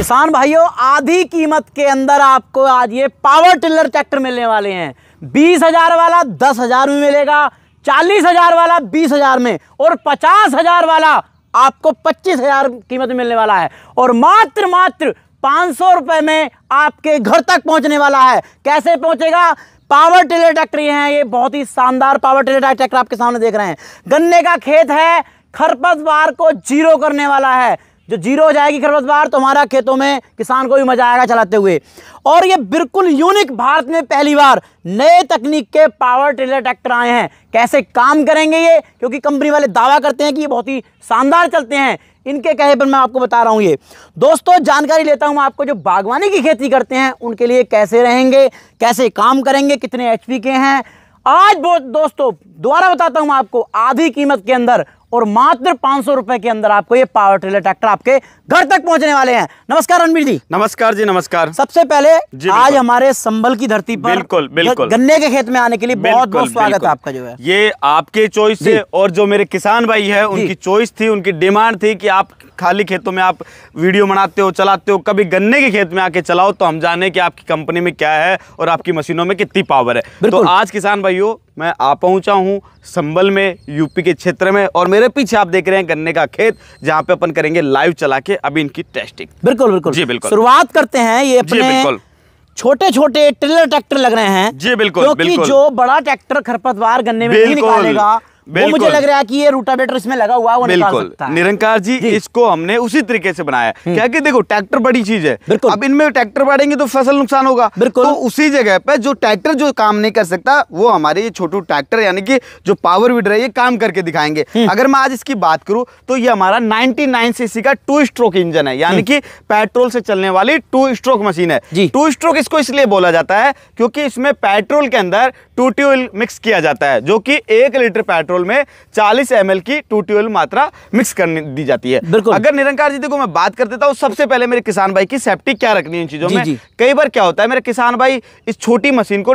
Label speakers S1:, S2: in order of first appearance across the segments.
S1: किसान भाइयों, आधी कीमत के अंदर आपको आज ये पावर टिलर ट्रैक्टर मिलने वाले हैं। 20,000 वाला 10,000 में मिलेगा, 40,000 वाला 20,000 में और 50,000 वाला आपको 25,000 कीमत में मिलने वाला है और मात्र 500 रुपए में आपके घर तक पहुंचने वाला है। कैसे पहुंचेगा? पावर टिलर ट्रैक्टर हैं, ये बहुत ही शानदार पावर टिलर ट्रैक्टर आपके सामने देख रहे हैं। गन्ने का खेत है, खरपतवार को जीरो करने वाला है। जो जीरो हो जाएगी खरपतवार तो हमारा खेतों में किसान को भी मजा आएगा चलाते हुए। और ये बिल्कुल यूनिक, भारत में पहली बार नए तकनीक के पावर टिलर ट्रैक्टर आए हैं। कैसे काम करेंगे ये, क्योंकि कंपनी वाले दावा करते हैं कि ये बहुत ही शानदार चलते हैं, इनके कहे पर मैं आपको बता रहा हूं। ये दोस्तों जानकारी लेता हूं आपको, जो बागवानी की खेती करते हैं उनके लिए कैसे रहेंगे, कैसे काम करेंगे, कितने एचपी के हैं। आज दोस्तों दोबारा बताता हूं आपको, आधी कीमत के अंदर और मात्र 500 रुपए के अंदर आपको ये पावर टिलर ट्रैक्टर आपके घर तक पहुंचने वाले हैं। नमस्कार रणबीर जी।
S2: नमस्कार जी, नमस्कार।
S1: सबसे पहले आज हमारे संबल की धरती पर बिल्कुल गन्ने के खेत में आने के लिए बहुत बहुत स्वागत है आपका। जो है
S2: ये आपके चॉइस है और जो मेरे किसान भाई है उनकी चॉइस थी, उनकी डिमांड थी कि आप खाली खेतों में आप वीडियो बनाते हो, चलाते हो, कभी गन्ने के खेत में आके चलाओ तो हम जाने कि आपकी कंपनी में क्या है और आपकी मशीनों में कितनी पावर है। तो आज किसान भाइयों मैं आ पहुंचा हूं संबल में, यूपी के क्षेत्र में, और मेरे पीछे आप देख रहे हैं गन्ने का खेत, जहां पे अपन करेंगे लाइव चला के अभी इनकी टेस्टिंग। बिल्कुल जी बिल्कुल।
S1: शुरुआत करते हैं। ये अपने छोटे छोटे टिलर ट्रैक्टर लग रहे हैं
S2: जी बिल्कुल,
S1: क्योंकि जो बड़ा ट्रैक्टर खरपतवार गन्ने में नहीं निकालेगा वो मुझे लग रहा है कि ये रूटावेटर इसमें लगा हुआ है, वो निकाल सकता है।
S2: निरंकार जी इसको हमने उसी तरीके से बनाया क्या कि देखो ट्रैक्टर बड़ी चीज है, अब इनमें ट्रैक्टर बढ़ेंगे तो फसल नुकसान होगा। तो उसी जगह पे जो ट्रैक्टर जो काम नहीं कर सकता वो हमारे ये छोटू ट्रैक्टर यानी कि जो पावर वीडर है ये काम करके दिखाएंगे। अगर मैं आज इसकी बात करूं तो ये हमारा 99 सीसी का 2 स्ट्रोक इंजन है, यानी कि पेट्रोल से चलने वाली 2 स्ट्रोक मशीन है। 2 स्ट्रोक इसको इसलिए बोला जाता है क्योंकि इसमें पेट्रोल के अंदर 2T ऑयल मिक्स किया जाता है, जो कि 1 लीटर पेट्रोल में 40 ml की 2T ऑयल मात्रा मिक्स करने दी जाती है। अगर निरंकार जी देखो मैं बात कर देता हूं सबसे पहले मेरे किसान भाई की सेफ्टी क्या रखनी है इन चीजों में। कई बार क्या होता है मेरे किसान भाई इस छोटी मशीन को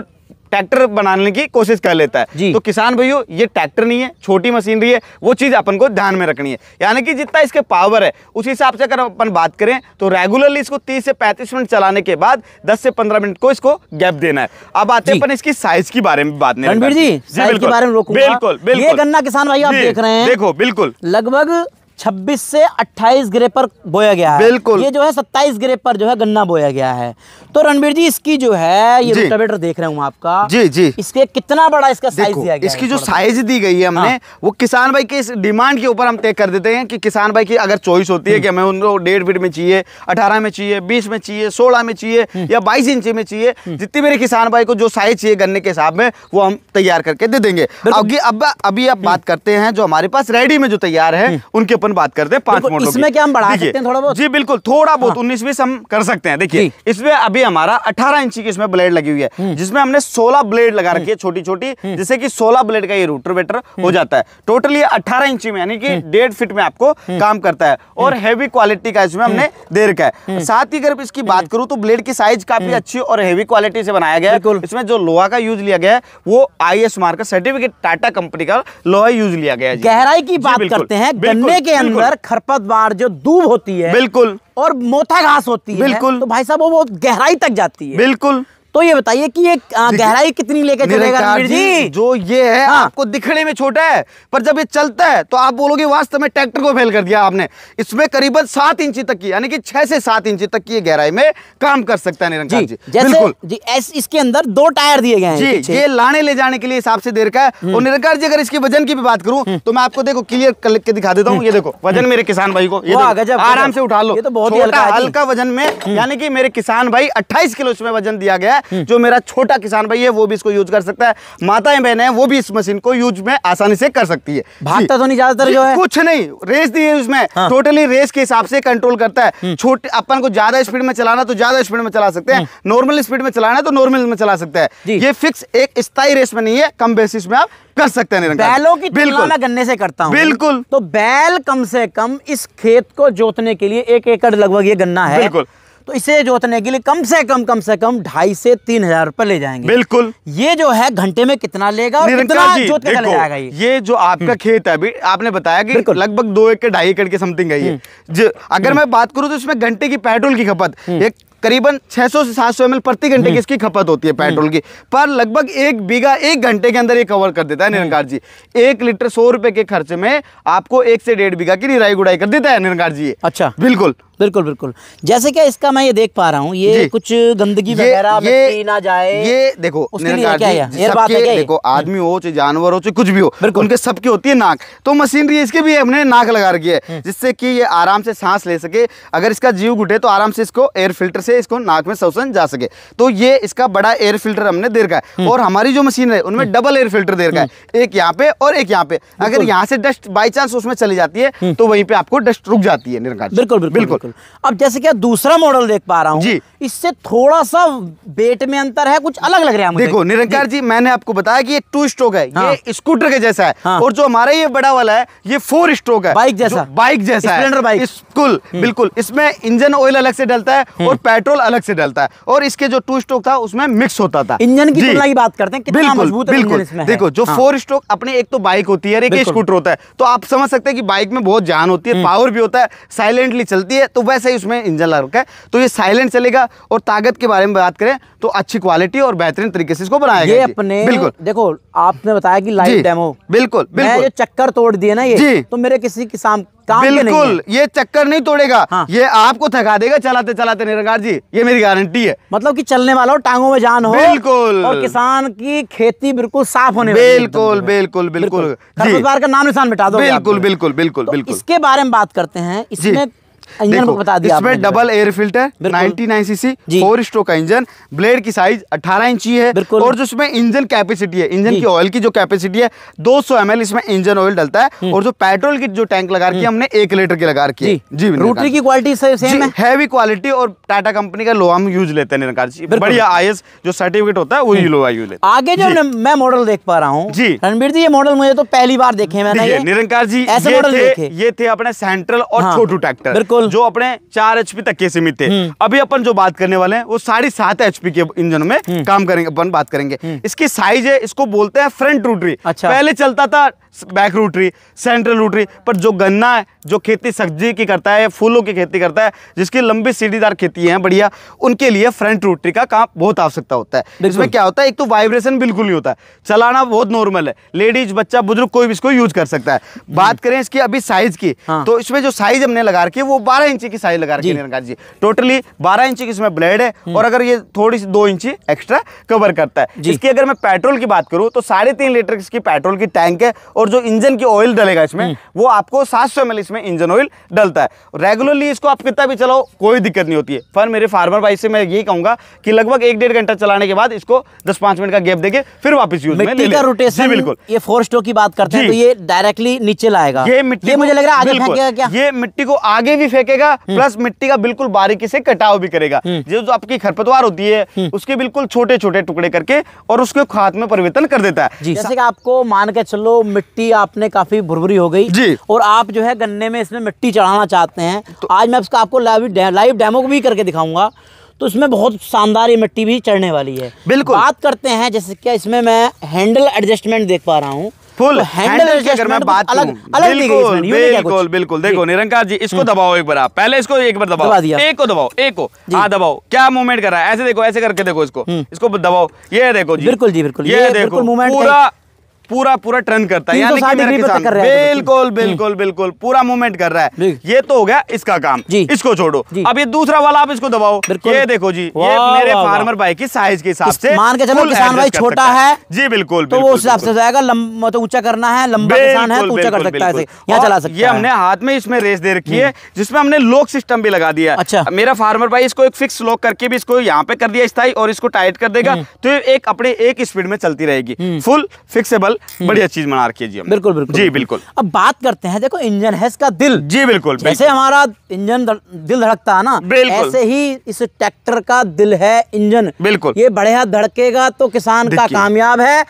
S2: ट्रैक्टर बनाने की कोशिश कर लेता है, तो किसान भाइयों ये ट्रैक्टर नहीं है, छोटी मशीनरी है, वो चीज अपन को ध्यान में रखनी है। यानी कि जितना इसके पावर है उस हिसाब से अगर अपन बात करें तो रेगुलरली इसको 30 से 35 मिनट चलाने के बाद 10 से 15 मिनट को इसको गैप देना है। अब आते हैं अपन इसकी साइज की बारे में बात नहीं,
S1: रणबीर जी साइज के बारे में रोकूंगा।
S2: बिल्कुल
S1: ये गन्ना किसान भाई आप देख रहे हैं,
S2: देखो बिल्कुल
S1: लगभग 26 से 28 गिरे पर बोया गया है।
S2: बिल्कुल
S1: ये जो है 27 गिरे पर जो है गन्ना बोया गया है। तो रणबीर जी इसकी जो है ये रोटावेटर देख रहे हूँ आपका, जी इसके कितना बड़ा इसका साइज दिया गया
S2: इसकी जो साइज दी गई है हमने वो किसान भाई के इस डिमांड के ऊपर हम तय कर देते हैं कि किसान भाई की अगर चॉइस होती है कि हमें उनको 1.5 फीट में चाहिए, 18 में चाहिए, 20 में चाहिए, 16 में चाहिए या 22 इंच में चाहिए, जितनी मेरे किसान भाई को जो साइज चाहिए गन्ने के हिसाब में वो हम तैयार करके दे देंगे। अभी आप बात करते हैं जो हमारे पास रेडी में जो तैयार है उनकी अपन बात करते हैं 5 मोटरों।
S1: इसमें क्या हम बढ़ा सकते हैं थोड़ा बहुत?
S2: जी बिल्कुल, थोड़ा बहुत 19-20 हम कर सकते हैं। देखिए इसमें अभी हमारा 18 इंच की इसमें ब्लेड लगी हुई है, जिसमें हमने 16 ब्लेड लगा रखी है छोटी छोटी, जिससे कि 16 ब्लेड का ये रोटावेटर हो जाता है। टोटली 18 इंच में यानी कि 1.5 फीट में आपको काम करता है और हैवी क्वालिटी का इसमें हमने दे रखा है। साथ ही अगर इसकी बात करूं तो ब्लेड की साइज काफी अच्छी और हैवी क्वालिटी से बनाया गया है। इसमें जो लोहा का यूज लिया गया है वो IS मार्क का सर्टिफिकेट टाटा कंपनी का लोहा यूज लिया गया है।
S1: गहराई की बात करते हैं, गन्ने के अंदर खरपतवार जो दूब होती है बिल्कुल और मोथा घास होती है बिल्कुल, तो भाई साहब वो बहुत गहराई तक जाती है बिल्कुल। तो ये बताइए कि ये गहराई कितनी लेके चलेगा रणबीर जी?
S2: जो ये है आपको दिखने में छोटा है पर जब ये चलता है तो आप बोलोगे वास्तव में ट्रैक्टर को फेल कर दिया आपने। इसमें करीबन 7 इंच तक की यानी कि 6 से 7 इंच तक की गहराई में काम कर सकता है निरंकार जी।
S1: बिल्कुल जी, इसके अंदर 2 टायर दिए गए हैं
S2: जी, ये लाने ले जाने के लिए हिसाब से दे रखा है। और निरंकार जी अगर इसके वजन की भी बात करूं तो मैं आपको देखो क्लियर कर के दिखा देता हूँ। ये देखो वजन मेरे किसान भाई को ये आराम से उठा लो,
S1: ये तो बहुत
S2: हल्का वजन में, यानी कि मेरे किसान भाई 28 किलो इसमें वजन दिया गया है। जो मेरा छोटा किसान भाई है वो भी इसको यूज कर सकता है, माताएं बहनें हैं वो भी इस मशीन को यूज में आसानी से कर सकती है।
S1: भागता तो नहीं ज्यादातर जो है
S2: कुछ नहीं, रेस दी है उसमें टोटली रेस के हिसाब से कंट्रोल करता है। छोटे अपन को ज्यादा स्पीड में चलाना तो ज्यादा स्पीड में चला सकते हैं, नॉर्मल स्पीड में चलाना है तो नॉर्मल में चला सकता है। ये फिक्स एक स्थायी रेस में नहीं है, कम बेसिस में आप कर सकते हैं।
S1: बैलों की तुलना मैं गन्ने से करता हूं
S2: बिल्कुल,
S1: तो बैल कम से कम इस खेत को जोतने के लिए 1 एकड़ लगभग ये गन्ना है
S2: बिल्कुल।
S1: तो इसे जोतने के लिए कम से कम 2,500 से 3,000 रुपए ले जाएंगे।
S2: बिल्कुल।
S1: ये जो है घंटे में कितना लेगा और कितना जोत के चला जाएगा?
S2: ये जो आपका खेत है, अभी आपने बताया कि लगभग 2 एकड़ 2.5 एकड़ के समथिंग है ये। अगर मैं बात करूं तो इसमें घंटे की पेट्रोल की खपत एक करीबन 600 से 700 ml प्रति घंटे की इसकी खपत होती है पेट्रोल की, पर लगभग 1 बीघा 1 घंटे के अंदर ये कवर कर देता है निरंकार जी। 1 लीटर 100 रुपए के खर्च में आपको 1 से 1.5 बीघा की निराई गुड़ाई कर देता है निरंकार जी।
S1: अच्छा,
S2: बिल्कुल
S1: बिल्कुल बिल्कुल। जैसे कि इसका मैं ये देख पा रहा हूँ, ये कुछ गंदगी वगैरह मिट्टी ना जाए,
S2: ये देखो निरंकार जी, देखो आदमी हो चाहे जानवर हो चाहे कुछ भी हो, उनके सबकी होती है नाक, तो मशीनरी इसके भी हमने नाक लगा रखी है जिससे कि ये आराम से सांस ले सके। अगर इसका जीव घुटे तो आराम से इसको एयर फिल्टर से इसको नाक में श्वसन जा सके। तो ये इसका बड़ा एयर फिल्टर हमने दे रखा है, और हमारी जो मशीन है उनमें डबल एयर फिल्टर दे रखा है, एक यहाँ पे और एक यहाँ पे। अगर यहाँ से डस्ट बाई चांस उसमें चली जाती है तो वहीं पे आपको डस्ट रुक जाती है निरंकार जी।
S1: बिल्कुल बिल्कुल। अब जैसे कि दूसरा मॉडल देख पा रहा हूँ जी, इससे थोड़ा सा वेट में अंतर है, कुछ अलग लग रहा है मुझे।
S2: देखो निरंकार जी, मैंने आपको बताया कि ये 2 स्ट्रोक है, ये स्कूटर के जैसा है, और जो हमारा ये बड़ा वाला है ये 4 स्ट्रोक है, बाइक जैसा
S1: स्प्लेंडर बाइक।
S2: बिल्कुल। इसमें इंजन ऑयल अलग से डलता है और पेट्रोल अलग से डलता है, और इसके जो 2 स्ट्रोक था उसमें मिक्स होता था।
S1: इंजन की तुलना की बात करते हैं, कितना मजबूत है इंजन इसमें।
S2: देखो जो 4 स्ट्रोक अपने एक तो बाइक होती है, एक स्कूटर होता है, तो आप समझ सकते हैं कि बाइक में बहुत जान होती है, पावर भी होता है, साइलेंटली चलती है, तो वैसे ही उसमें इंजन लगा रखा है, तो ये साइलेंट चलेगा। और ताकत के बारे में बात करें तो अच्छी क्वालिटी और बेहतरीन तरीके से इसको बनाया गया है।
S1: अपने बिल्कुल देखो, आपने बताया कि लाइव डेमो,
S2: बिल्कुल
S1: मैं ये चक्कर तोड़ दिए ना ये, तो मेरे किसी किसान
S2: बिल्कुल ये चक्कर नहीं तोड़ेगा। हाँ। ये आपको थका देगा चलाते चलाते निरंकार जी, ये मेरी गारंटी है।
S1: मतलब कि चलने वाला हो, टांगों में जान हो,
S2: बिल्कुल,
S1: और किसान की खेती बिल्कुल साफ होने
S2: बिल्कुल बिल्कुल बिल्कुल
S1: खरपतवार का नाम निशान मिटा दो।
S2: बिल्कुल बिल्कुल बिल्कुल बिल्कुल।
S1: इसके बारे में बात करते हैं, इसमें इंजन को बता दिया
S2: इसमें double air filter 99 CC 4 stroke का इंजन, ब्लेड की साइज 18 इंची है, और जो इसमें इंजन कैपेसिटी है, इंजन की ऑयल की जो कैपेसिटी है 200 ml इसमें इंजन ऑयल डलता है, और जो पेट्रोल की जो टैंक लगा रखी है हमने 1 लीटर की लगा रखी है जी।
S1: रोटरी की क्वालिटी सेम है,
S2: हैवी क्वालिटी, और टाटा कंपनी का लोहा हम यूज लेते हैं निरंकार जी, बढ़िया IS जो सर्टिफिकेट होता है वही लोहा यूज लेते हैं।
S1: आगे जो मैं मॉडल देख पा रहा हूँ जी रणबीर जी, ये मॉडल मुझे तो पहली बार देखे मैंने
S2: निरंकार जी।
S1: ऐसे मॉडल देखे,
S2: ये थे अपने सेंट्रल और छोटू ट्रैक्टर जो अपने 4 HP तक के सीमित थे। अभी अपन जो बात करने वाले हैं वो 7.5 HP के इंजन में काम करेंगे, अपन बात करेंगे। इसकी साइज है, इसको बोलते हैं फ्रंट रोटरी। अच्छा। पहले चलता था बैक रोटरी, सेंट्रल रोटरी, पर जो गन्ना है, जो खेती सब्जी की करता है, फूलों की खेती करता है, जिसकी लंबी सीढ़ीदार खेती है बढ़िया, उनके लिए फ्रंट रोटरी का काम बहुत आवश्यकता होता है। इसमें क्या होता है, एक तो वाइब्रेशन बिल्कुल नहीं होता है, चलाना बहुत नॉर्मल है, लेडीज बच्चा बुजुर्ग कोई भी इसको यूज कर सकता है। बात करें इसकी अभी साइज की, तो इसमें जो साइज हमने लगा रखी है वो 12 इंची की साइज लगा रखी है निरंकार जी। टोटली 12 इंची की इसमें ब्लेड है, और अगर ये थोड़ी सी 2 इंची एक्स्ट्रा कवर करता है। इसकी अगर मैं पेट्रोल की बात करूं तो 3.5 लीटर इसकी पेट्रोल की टैंक है, और जो इंजन की ऑयल डलेगा इसमें वो आपको 700 ml इसमें इंजन ऑयल डलता है। रेगुलरली इसको आप कितना भी चलाओ कोई दिक्कत नहीं होती है। पर मेरे फार्मर भाई से मैं यही कहूंगा कि लगभग 1-1.5 घंटा चलाने के बाद इसको 10-5 मिनट का गैप देके फिर वापस यूज में ले ले।
S1: रोटेशन बिल्कुल, ये 4 स्ट्रोक की बात करते हैं तो ये डायरेक्टली नीचे लाएगा।
S2: ये मिट्टी
S1: मुझे लग रहा है आगे फेंकेगा क्या?
S2: ये मिट्टी को आगे भी फेंकेगा, प्लस मिट्टी का बिल्कुल बारीकी से कटाव भी करेगा। जो आपकी खरपतवार होती है उसके बिल्कुल छोटे छोटे टुकड़े करके और उसके खाद में परिवर्तन कर देता है।
S1: जैसे कि आपको मान के चलो मिट्टी आपने काफी भुरभुरी हो गई जी, और आप जो है गन्ने में इसमें मिट्टी चढ़ाना चाहते हैं, तो आज मैं इसका आपको लाइव डेमो भी करके दिखाऊंगा। तो इसमें बहुत शानदार ये मिट्टी भी चढ़ने वाली है। बिल्कुल। बात करते हैं जैसे क्या इसमें मैं हैंडल एडजस्टमेंट देख पा रहा हूँ,
S2: फुल हैंडल की अगर मैं बात करूं, बिल्कुल बिल्कुल। देखो निरंकार जी, इसको दबाओ एक बार, आप पहले इसको एक बार दबाओ, एक को दबाओ, एक को हाँ दबाओ, क्या मूवमेंट कर रहा है, ऐसे देखो, ऐसे करके देखो, इसको दबाओ, ये देखो जी,
S1: बिल्कुल जी बिल्कुल,
S2: ये देखो पूरा टर्न करता है, यानी कि मेरा किसान बिल्कुल बिल्कुल बिल्कुल पूरा मूवमेंट कर रहा है। ये तो हो गया इसका काम, इसको छोड़ो। अब ये दूसरा वाला आप इसको दबाओ, ये देखो जी, ये मेरे फार्मर भाई की साइज के हिसाब से,
S1: मान के चलो किसान भाई छोटा है
S2: जी बिल्कुल,
S1: तो वो उस हिसाब से जाएगा, तो ऊंचा करना है, लंबा किसान है तो ऊंचा कर सकता है, यहाँ चला सकता है।
S2: ये हमने हाथ में इसमें रेस दे रखी है जिसमें हमने लॉक सिस्टम भी लगा दिया। अच्छा, मेरा फार्मर भाई इसको एक फिक्स लॉक करके भी इसको यहाँ पे कर दिया स्थायी, और इसको टाइट कर देगा तो एक अपने एक स्पीड में चलती रहेगी, फुल फिक्सेबल स्पेशल बढ़िया चीज बना रखी है जी।
S1: बिल्कुल बिल्कुल
S2: जी बिल्कुल।
S1: अब बात करते हैं, देखो इंजन है इसका दिल।
S2: जी बिल्कुल।
S1: जैसे हमारा इंजन दिल धड़कता है ना, ऐसे ही इस ट्रैक्टर का दिल है इंजन।
S2: बिल्कुल।
S1: ये बढ़िया धड़केगा तो किसान का कामयाब है,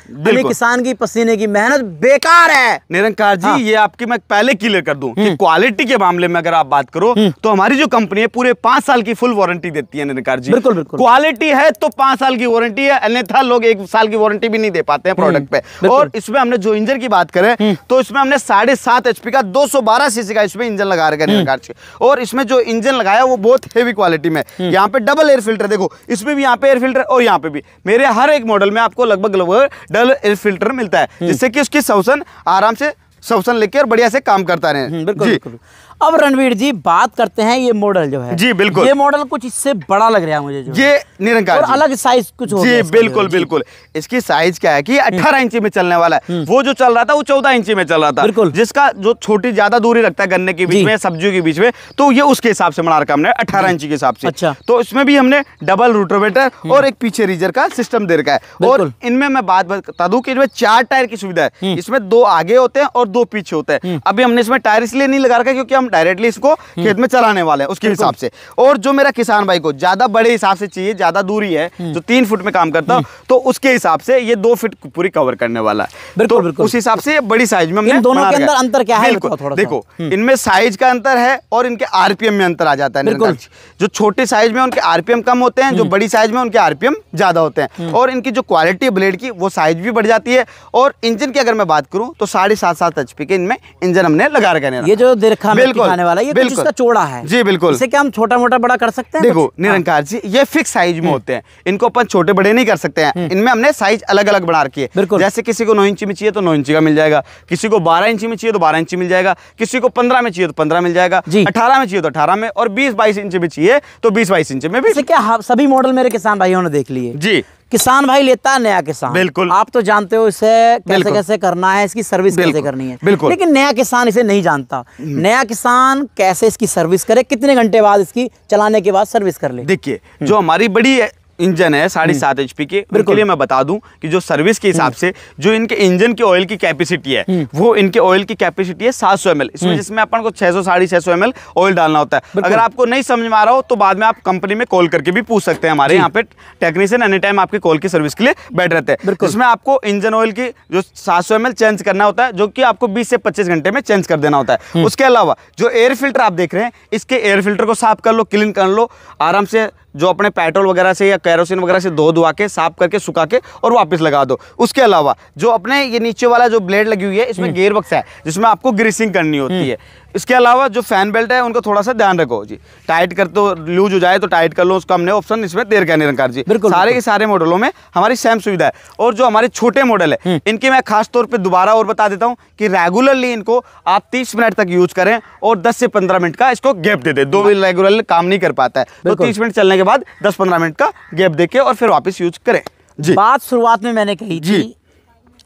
S1: किसान की पसीने की मेहनत बेकार है।
S2: निरंकार जी, ये आपकी मैं पहले क्लियर कर दूं कि क्वालिटी के मामले में अगर आप बात करो तो हमारी जो कंपनी है पूरे 5 साल की फुल वारंटी देती है निरंकार जी।
S1: बिल्कुल बिल्कुल।
S2: क्वालिटी है तो 5 साल की वारंटी है, अन्यथा लोग 1 साल की वारंटी भी नहीं दे पाते हैं प्रोडक्ट पे। और इसमें हमने जो इंजन की बात करें तो इसमें हमने 7.5 HP का 212 सीसी का इसमें इंजन लगा रखा है निरंकार जी। और इसमें जो इंजन लगाया वो बहुत हेवी क्वालिटी में। यहाँ पे डबल एयर फिल्टर, देखो इसमें भी यहाँ पे एयर फिल्टर और यहाँ पे भी। मेरे हर एक मॉडल में आपको लगभग डबल एयर फिल्टर मिलता है, जिससे कि उसकी श्वसन आराम से श्वसन लेके और बढ़िया से काम करता रहे।
S1: बिल्कुल बिल्कुल। अब रणवीर जी बात करते हैं ये मॉडल जो है।
S2: जी बिल्कुल।
S1: ये मॉडल कुछ इससे बड़ा लग रहा है मुझे, जो
S2: ये निरंकार
S1: और अलग साइज कुछ हो
S2: जी बिल्कुल बिल्कुल। इसकी साइज क्या है कि 18 इंची में चलने वाला है। वो जो चल रहा था वो 14 इंची में चल रहा था, जिसका जो छोटी ज्यादा दूरी रखता है गन्ने के बीच में, सब्जियों के बीच में, तो ये उसके हिसाब से बना रखा हमने 18 इंची के हिसाब से।
S1: अच्छा।
S2: तो इसमें भी हमने डबल रोटावेटर और एक पीछे रीजर का सिस्टम दे रखा है। और इनमें मैं बात बता दूं कि इसमें 4 टायर की सुविधा है। इसमें 2 आगे होते हैं और 2 पीछे होते हैं। अभी हमने इसमें टायर इसलिए नहीं लगा रखा क्योंकि हम डायरेक्टली इसको खेत में चलाने वाले हैं उसके हिसाब से। और जो मेरा किसान भाई को ज्यादा बड़े हिसाब से चाहिए, ज्यादा दूरी है, जो 3 फुट में काम करता हूं, तो उसके हिसाब से ये 2 फीट पूरी कवर करने वाला है। तो उस हिसाब से बड़ी साइज में हमने
S1: दोनों के अंदर अंतर क्या है?
S2: देखो इनमें साइज का अंतर है और इनके आरपीएम में अंतर आ जाता है। जो छोटे साइज में उनके आरपीएम कम होते हैं, जो बड़ी साइज में उनके आरपीएम ज्यादा होते हैं। और इनकी जो क्वालिटी ब्लेड की वो साइज भी बढ़ जाती है। और इंजन की अगर मैं बात करूं तो 7.5 HP के इनमें इंजन हमने लगा रखा है।
S1: ये जो देखा खाने वाला ये कुछ इसका चौड़ा है।
S2: जी बिल्कुल।
S1: इसे क्या हम छोटा मोटा बड़ा कर सकते हैं?
S2: देखो निरंकार जी, ये फिक्स साइज में होते हैं, इनको अपन छोटे बड़े नहीं कर सकते हैं। इनमें हमने साइज अलग अलग बना रखी है। जैसे किसी को 9 इंची में चाहिए तो 9 इंची का मिल जाएगा, किसी को 12 इंची में चाहिए तो 12 इंची मिल जाएगा, किसी को 15 में चाहिए तो 15 मिल जाएगा, 18 में चाहिए तो 18 में, और 20-22 इंच में चाहिए तो 20-22 इंच में भी।
S1: क्या सभी मॉडल मेरे किसान भाइयों ने देख लिए?
S2: जी।
S1: किसान भाई लेता है नया किसान,
S2: बिल्कुल,
S1: आप तो जानते हो इसे कैसे कैसे करना है, इसकी सर्विस कैसे करनी है।
S2: बिल्कुल।
S1: लेकिन नया किसान इसे नहीं जानता। नया किसान कैसे इसकी सर्विस करे, कितने घंटे बाद इसकी चलाने के बाद सर्विस कर ले?
S2: देखिए जो हमारी बड़ी इंजन है 7.5 HP के, उनके लिए मैं बता दूं कि जो सर्विस के हिसाब से जो इनके इंजन के ऑयल की कैपेसिटी है वो इनके ऑयल की कैपेसिटी है 700 ml। इसमें जिसमें अपन को 600-650 ml ऑयल डालना होता है। अगर आपको नहीं समझ में आ रहा हो तो बाद में आप कंपनी में कॉल करके भी पूछ सकते हैं। हमारे यहाँ पे टेक्नीशियन एनी टाइम आपकी कॉल की सर्विस के लिए बैठ रहते हैं। इसमें आपको इंजन ऑयल की जो 700 ml चेंज करना होता है, जो कि आपको 20 से 25 घंटे में चेंज कर देना होता है। उसके अलावा जो एयर फिल्टर आप देख रहे हैं, इसके एयर फिल्टर को साफ कर लो, क्लीन कर लो आराम से, जो अपने पेट्रोल वगैरह से या केरोसिन वगैरह से धो धुआ के साफ करके सुखा के और वापस लगा दो। उसके अलावा जो अपने ये नीचे वाला जो ब्लेड लगी हुई है, इसमें गियर बक्स है जिसमें आपको ग्रीसिंग करनी होती है। इसके अलावा जो फैन बेल्ट है उनको थोड़ा सा ध्यान रखो जी, टाइट कर तो लूज हो जाए तो टाइट कर लो, उसका हमने ऑप्शन इसमें दे रखा है निरंकार जी। सारे के सारे मॉडलों में हमारी सेम सुविधा है। और जो हमारे छोटे मॉडल है इनकी मैं खास तौर पे दोबारा और बता देता हूँ कि रेगुलरली इनको आप 30 मिनट तक यूज करें और 10 से 15 मिनट का इसको गैप दे दे। 2 व्हील रेगुलरली काम नहीं कर पाता है, तो 30 मिनट चलने के बाद 10-15 मिनट का गैप देके और फिर वापस यूज करें जी।
S1: बात शुरुआत में मैंने कही थी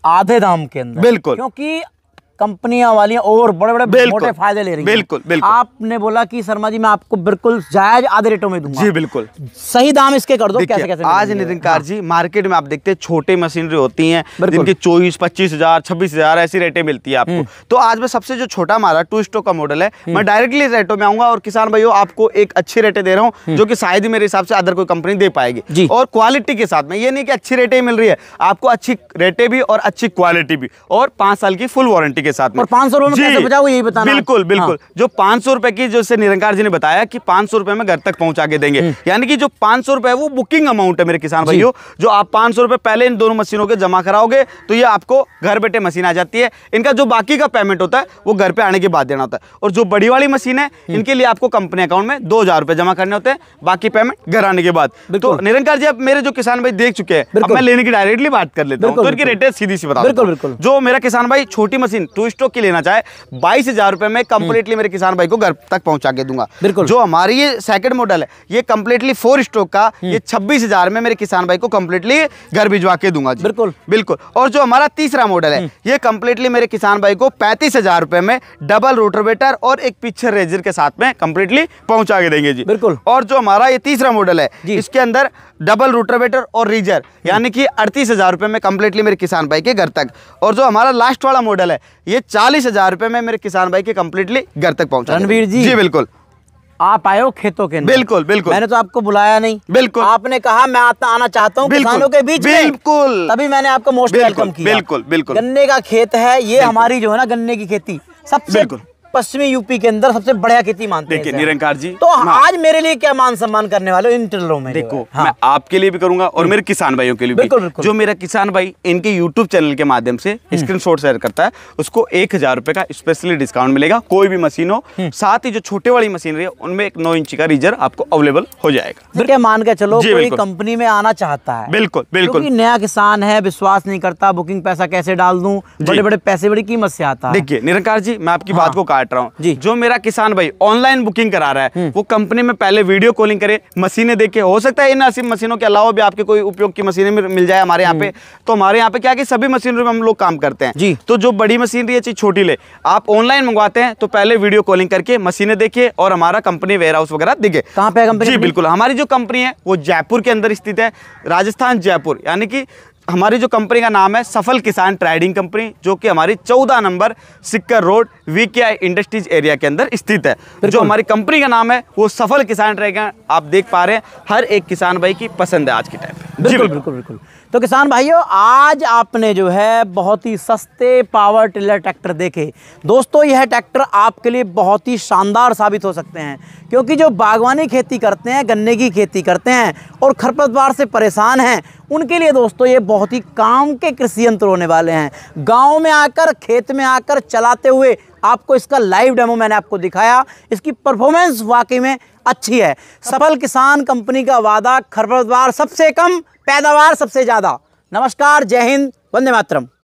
S1: आधे दाम के अंदर,
S2: बिल्कुल,
S1: क्योंकि कंपनियां वाली और बड़े-बड़े मोटे फायदे ले रही हैं।
S2: बिल्कुल बिल्कुल।
S1: आपने बोला कि शर्मा जी मैं आपको बिल्कुल जायज आधे रेटों में दूंगा।
S2: जी बिल्कुल,
S1: सही दाम इसके कर दो। कैसे कैसे
S2: आज निरंकार जी मार्केट में आप देखते हैं छोटे मशीनरी होती हैं जिनकी 24-25 हज़ार 26 हज़ार ऐसी रेटें मिलती है आपको। तो आज में सबसे जो छोटा हमारा 2 स्ट्रोक का मॉडल है, मैं डायरेक्टली रेटों में आऊंगा और किसान भाइयों आपको एक अच्छी रेटें दे रहा हूँ जो कि शायद ही मेरे हिसाब से अदर कोई कंपनी दे पाएगी। और क्वालिटी के साथ में, ये नहीं कि अच्छी रेटें मिल रही है, आपको अच्छी रेटें भी और अच्छी क्वालिटी भी, और 5 साल की फुल वारंटी के साथ में।
S1: 500 कैसे बचाओ यही बताना।
S2: बिल्कुल बिल्कुल। जो 500 रुपए की, जैसे निरंकार जी ने बताया कि 500 रुपए में घर तक पहुंचा के देंगे, यानी कि जो 500 रुपए वो बुकिंग अमाउंट है मेरे किसान भाइयों। जो आप 500 रुपए पहले इन दोनों मशीनों के जमा कराओगे तो ये आपको घर बैठे मशीन आ जाती है। इनका जो बाकी का पेमेंट होता है वो घर पे आने के बाद देना होता है। और जो बड़ी वाली मशीन है इनके लिए आपको कंपनी अकाउंट में 2000 रुपए जमा करने होते हैं, बाकी पेमेंट घर आने के बाद। तो निरंकार जी अब मेरे जो किसान भाई देख चुके हैं, अब मैं लेने की डायरेक्टली बात कर लेता हूँ, तो इनकी रेटें सीधी सी बता दूं। जो मेरा किसान भाई छोटी मशीन टू स्टॉक की लेना चाहे 22,000 रुपए में कंप्लीटली मेरे किसान भाई को घर तक पहुंचा के दूंगा।
S1: बिल्कुल।
S2: जो हमारी ये सेकंड मॉडल है ये कंप्लीटली 4 स्टॉक का, ये 26,000 में मेरे किसान भाई को कंप्लीटली घर भिजवा के दूंगा जी।
S1: बिल्कुल
S2: बिल्कुल। और जो हमारा तीसरा मॉडल है ये कंप्लीटली मेरे किसान भाई को 35,000 रुपए में डबल रोटोवेटर और एक पिक्चर रेजर के साथ में कंप्लीटली पहुंचा के देंगे जी।
S1: बिल्कुल।
S2: और जो हमारा ये तीसरा मॉडल है इसके अंदर डबल रोटोवेटर और रीजर यानी कि 38,000 रुपए में कंप्लीटली मेरे किसान भाई के घर तक। और जो हमारा लास्ट वाला मॉडल है ये 40,000 रुपए में मेरे किसान भाई के कंप्लीटली घर तक पहुंचा।
S1: रणवीर जी
S2: बिल्कुल
S1: आप आए हो खेतों के अंदर।
S2: बिल्कुल बिल्कुल।
S1: मैंने तो आपको बुलाया नहीं।
S2: बिल्कुल।
S1: आपने कहा मैं आना चाहता हूँ किसानों के बीच में।
S2: बिल्कुल।
S1: तभी मैंने आपको मोस्ट वेलकम किया।
S2: बिल्कुल बिल्कुल।
S1: गन्ने का खेत है ये, हमारी जो है ना गन्ने की खेती सबसे पश्चिमी यूपी के अंदर सबसे बढ़िया खेती मानते हैं।
S2: देखिए निरंकार जी,
S1: तो आज मेरे लिए क्या मान सम्मान करने वाले हो इन टिलरों में?
S2: देखो मैं आपके लिए भी करूंगा और मेरे किसान भाइयों के लिए भी।
S1: बिल्कुल बिल्कुल।
S2: जो मेरा किसान भाई इनके यूट्यूब चैनल के माध्यम से स्क्रीनशॉट शेयर करता है उसको 1,000 रुपए का स्पेशली डिस्काउंट मिलेगा। कोई भी मशीन हो, साथ ही जो छोटे वाली मशीनरी है उनमें एक 9 इंच का रीजर आपको अवेलेबल हो जाएगा।
S1: क्या मान के चलो कोई कंपनी में आना चाहता है,
S2: बिल्कुल बिल्कुल,
S1: नया किसान है, विश्वास नहीं करता, बुकिंग पैसा कैसे डाल दूं, बड़े बड़े पैसे बड़ी कीमत से आता है।
S2: देखिए निरंकार जी मैं आपकी बात को काट रहा हूँ। जो मेरा किसान भाई ऑनलाइन बुकिंग करा रहा है वो कंपनी में पहले वीडियो कॉलिंग करे, मशीनें देखे, हो सकता है इन मशीनों के अलावा भी आपके कोई उपयोग की मशीनें मिल जाए हमारे यहाँ पे। तो हमारे यहाँ पे क्या कि सभी मशीनों में हम लोग काम करते हैं जी। तो जो बड़ी मशीनरी है चाहे छोटी ले, आप ऑनलाइन मंगवाते हैं तो पहले वीडियो कॉलिंग करके मशीनें देखिए और हमारा कंपनी वेयर हाउस वगैरह दिखे।
S1: कहाँ पे कंपनी?
S2: जी बिल्कुल, हमारी जो कंपनी है वो जयपुर के अंदर स्थित है, राजस्थान जयपुर। यानी कि हमारी जो कंपनी का नाम है सफल किसान ट्रेडिंग कंपनी, जो कि हमारी 14 नंबर सिक्कर रोड VKI इंडस्ट्रीज एरिया के अंदर स्थित है। जो हमारी कंपनी का नाम है वो सफल किसान ट्रेडिंग। आप देख पा रहे हैं हर एक किसान भाई की पसंद है आज के टाइम पे।
S1: बिल्कुल बिल्कुल बिल्कुल। तो किसान भाइयों आज आपने जो है बहुत ही सस्ते पावर टिलर ट्रैक्टर देखे। दोस्तों यह ट्रैक्टर आपके लिए बहुत ही शानदार साबित हो सकते हैं, क्योंकि जो बागवानी खेती करते हैं, गन्ने की खेती करते हैं और खरपतवार से परेशान हैं, उनके लिए दोस्तों ये बहुत ही काम के कृषि यंत्र होने वाले हैं। गांव में आकर, खेत में आकर चलाते हुए आपको इसका लाइव डेमो मैंने आपको दिखाया। इसकी परफॉर्मेंस वाकई में अच्छी है। सफल किसान कंपनी का वादा, खरपतवार सबसे कम, पैदावार सबसे ज़्यादा। नमस्कार, जय हिंद, वंदे मातरम।